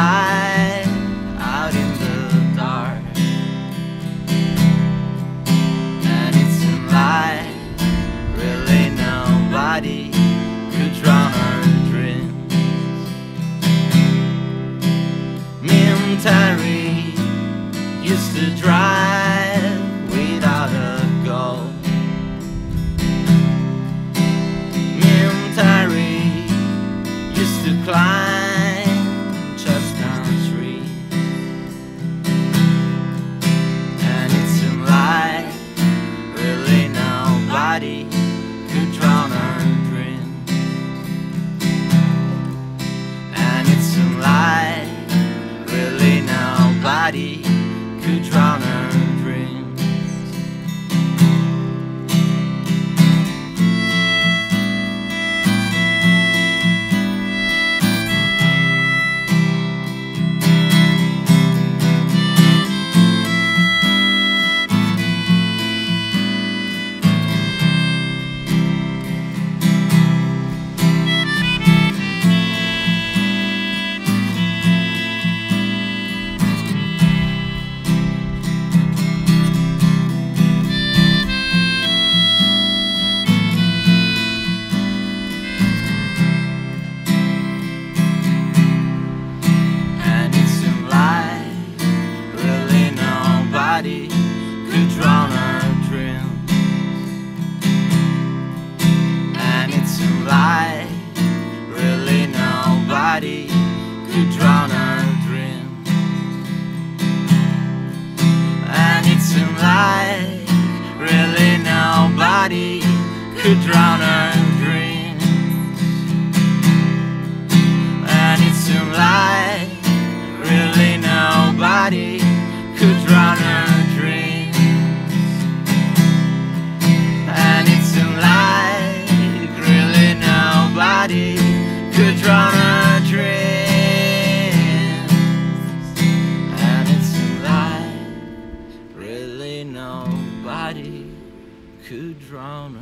light out in the dark, and it's a light really nobody could drown our dreams. Me and Terry used to drive without a goal. Me and Terry used to climb chestnut trees, and it seemed like really nobody could drown our dreams. And it seemed like really nobody could drown our dreams. Could drown our dreams, and it seemed like really nobody could drown our dreams, and it seemed like really nobody could drown our dreams, and it seemed like really nobody could drown our dreams, and it seemed like really nobody could drown our dreams, and it seemed like really nobody could drown her.